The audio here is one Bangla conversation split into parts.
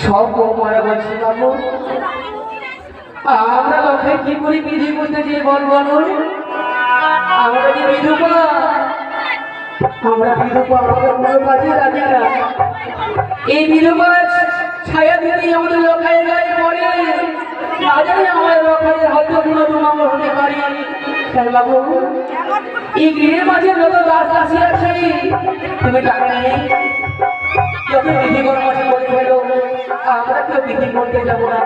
সব বৌমারা বলছি বাবু আমরা লোকে কি করে বিধি করতে যে বলুন আমরা যে বিধবা আমাদের কোনো কাজে লাগে না। এই বিধবা ছায়া দিদি আমাদের লোকের গায়ে পড়ে না জানি আমাদের লোকের হয়তো কোনো দুমাঙ্গল হতে পারি। তাই বাবু এই গৃহের মাঝে যত গাছ কাশি আছে তুমি টাকা নেই যত বিধি করার মাঝে বলে ফেলো আমরা কেউ বিধি করতে যাবো না।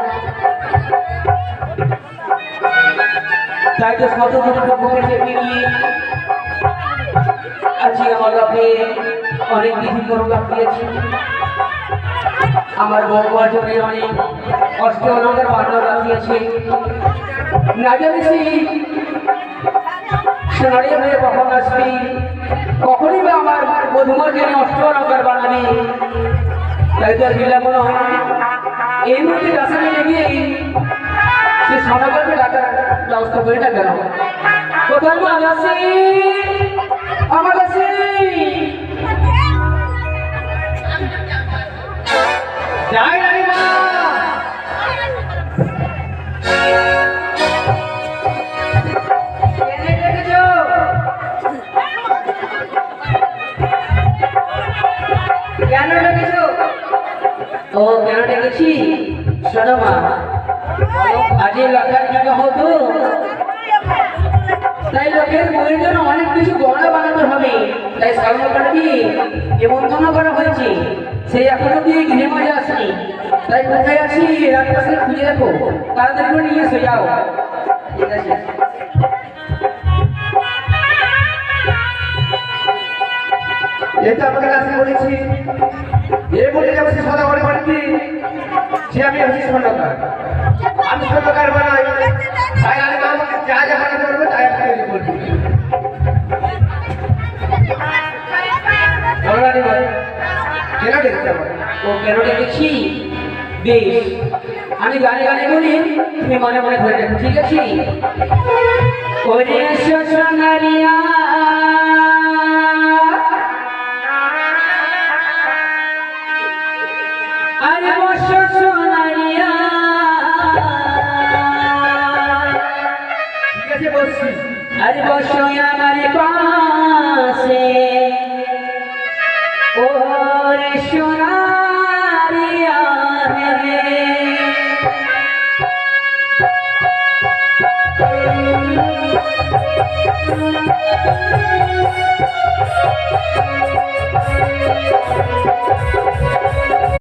তাই তো শত শত বুকে চেপে নিয়ে আজকে আমার লোকে অনেক বিধি করো লাগিয়েছি। আমার বউয়ার জন্য অনেক অষ্ট অলঙ্কার বানানো লাগিয়েছে। না জানি সোনারি হয়ে কখন আসবি কখনই বা আমার মধুমার জন্য অষ্ট অলঙ্কার বানাবি। তাই তো আর বিলা মনে হয় এই মুহূর্তে রাসায়নিক লেগে সে সোনাগরকে ডাকার ব্যবস্থা করে না কেন? কোথায় মাল আছে আমার কাছে? যাই রানী মা কেন ডেকেছো? ও কেন ডেকেছি শোনো মা আজ এলাকার জায়গা হতো তাই লোকের বইয়ের জন্য অনেক কিছু গহনা বানাতে হবে। তাই স্বর্ণকার দিয়ে নিমন্ত্রণ করা হয়েছে। সেই এখনো দিয়ে গৃহে মাঝে আসেনি। তাই কোথায় আছি রাতটা খুঁজে দেখো তাড়াতাড়ি করে নিয়ে এসে যাও। ঠিক আছে এটা আপনাকে কাছে বলেছি এ বলে যাবে সে সদা করে বাড়িতে সে আমি হচ্ছি স্বর্ণকার। আমি স্বর্ণকার বানাই তাই আমি আমাকে যা যা বানাতে পারবে তাই আমি তৈরি করবি। কেন ডেকেছি ও কেন ডেকেছি বেশ আমি গানে গানে বলি তুমি মনে মনে ধরে দেখো। ঠিক আছে ওরে সোনারিয়া আরে বসো সোনারিয়া। ঠিক আছে বসছি। আরে বসো আমার পাশে ওরে সোনারিয়া রে